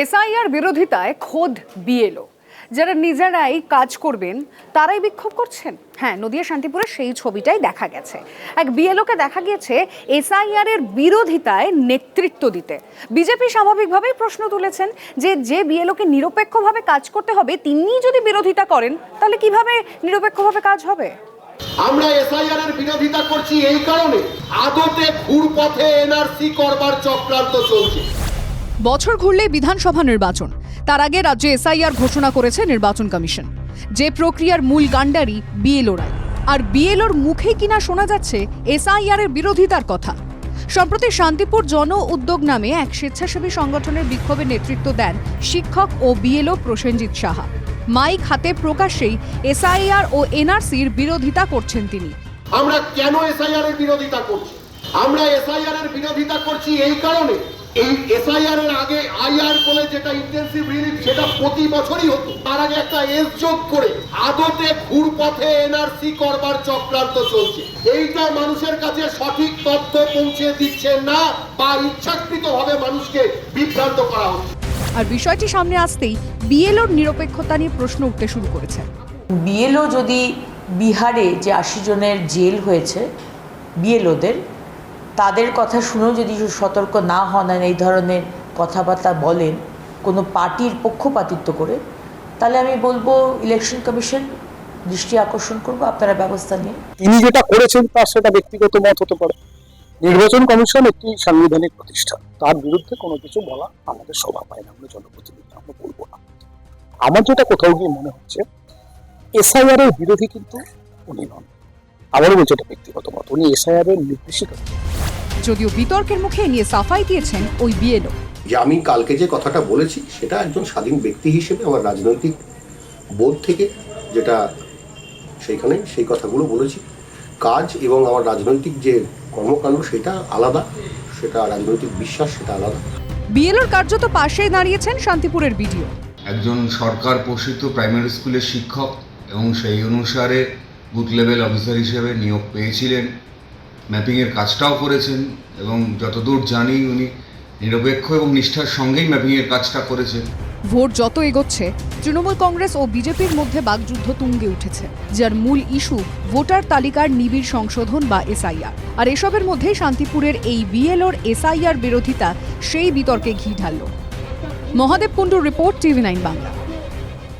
SIR বিরোধিতায় খোদ BLO যারা নিজেরাই কাজ করবেন তারাই বিক্ষোভ করছেন। হ্যাঁ, নদিয়া শান্তিপুরে সেই ছবিটাই দেখা গেছে। এক বিএলওকে দেখা গিয়েছে এসআইআর এর বিরোধিতায় নেতৃত্ব দিতে। বিজেপি স্বাভাবিকভাবেই প্রশ্ন তুলেছেন যে বিএলওকে নিরপেক্ষভাবে কাজ করতে হবে তিনি যদি বিরোধিতা করেন তাহলে কিভাবে নিরপেক্ষভাবে কাজ হবে? আমরা এসআইআর এর বিরোধিতা করছি এই কারণে আদতে ঘুরপথে এনআরসি করবার চক্রান্ত চলছে। বছর ঘুরলে বিধানসভা নির্বাচন, তার আগে রাজ্যে এসআইআর ঘোষণা করেছে নির্বাচন কমিশন। যে প্রক্রিয়ার মূল গান্ডারি বিএলওরাই, আর বিএলওর মুখেই কিনা শোনা যাচ্ছে এসআইআর এর বিরোধিতার কথা। সম্প্রতি শান্তিপুর জন উদ্যোগ নামে এক স্বেচ্ছাসেবী সংগঠনের বিক্ষোভে নেতৃত্ব দেন শিক্ষক ও বিএলও প্রসেনজিৎ সাহা। মাইক হাতে প্রকাশ্যেই এসআইআর ও এনআরসির বিরোধিতা করছেন তিনি। আমরা কেন এসআইআর এর বিরোধিতা করছি? আমরা এসআইআর এর বিরোধিতা করছি এই কারণে, এই এসআইআর এর আগে আইআর বলে যেটা ইন্টেনসিভ রিলিফ সেটা প্রতি বছরই হতো, তার আগে একটা এস যোগ করে আদতে ঘুরপথে এনআরসি করবার চক্রান্ত চলছে। এইটা মানুষের কাছে সঠিক তথ্য পৌঁছে দিচ্ছে না বা ইচ্ছাকৃতভাবে মানুষকে বিভ্রান্ত করা হচ্ছে। আর বিষয়টি সামনে আসতেই বিএলওর নিরপেক্ষতা নিয়ে প্রশ্ন উঠতে শুরু করেছে। বিএলও যদি বিহারে যে 80 জনের জেল হয়েছে বিএলওদের, তাদের কথা শুনেও যদি সতর্ক না হন আর এই ধরনের কথাবার্তা বলেন কোনো পার্টির পক্ষপাতিত্ব করে, তাহলে আমি বলবো ইলেকশন কমিশন দৃষ্টি আকর্ষণ করবো, আপনারা ব্যবস্থা নিয়ে। তিনি যেটা করেছেন তার সেটা ব্যক্তিগত মত হতে পারে। নির্বাচন কমিশন একটি সাংবিধানিক প্রতিষ্ঠান, তার বিরুদ্ধে কোনো কিছু বলা আমাদের শোভা পায় না, আমরা জনপ্রতিনিধি, আমরা বলবো না। আমার যেটা কোথাও গিয়ে মনে হচ্ছে এসআইআর এর বিরোধী কিন্তু উনি নন, আবারও বলছে এটা ব্যক্তিগত মত, উনি এসআইআর এর নির্দেশিকা। যদিও বিতর্কের মুখে নিয়ে সাফাই দিয়েছেন ওই বিএলও। যে আমি কালকে যে কথাটা বলেছি সেটা একজন স্বাধীন ব্যক্তি হিসেবে আমার রাজনৈতিক বোধ থেকে যেটা সেইখানে সেই কথাগুলো বলেছি। কাজ এবং আমার রাজনৈতিক যে কর্মকাণ্ড সেটা আলাদা, সেটা রাজনৈতিক বিশ্বাস সেটা আলাদা। বিএলওর কার্যত পাশে দাঁড়িয়েছেন শান্তিপুরের বিডিও। একজন সরকার পোষিত প্রাইমারি স্কুলের শিক্ষক এবং সেই অনুসারে বুথ লেভেল অফিসার হিসেবে নিয়োগ পেয়েছিলেন, ম্যাপিংয়ের কাজটাও করেছেন এবং যতদূর জানি উনি নিরপেক্ষ এবং নিষ্ঠার সঙ্গেই ম্যাপিংয়ের কাজটা করেছেন। ভোট যত এগোচ্ছে তৃণমূল কংগ্রেস ও বিজেপির মধ্যে বাকযুদ্ধ তুঙ্গে উঠেছে, যার মূল ইস্যু ভোটার তালিকার নিবিড় সংশোধন বা এসআইআর। আর এসবের মধ্যেই শান্তিপুরের এই বিএলওর এসআইআর বিরোধিতা সেই বিতর্কে ঘি ঢালল। মহাদেব কুণ্ডুর রিপোর্ট, TV9 বাংলা।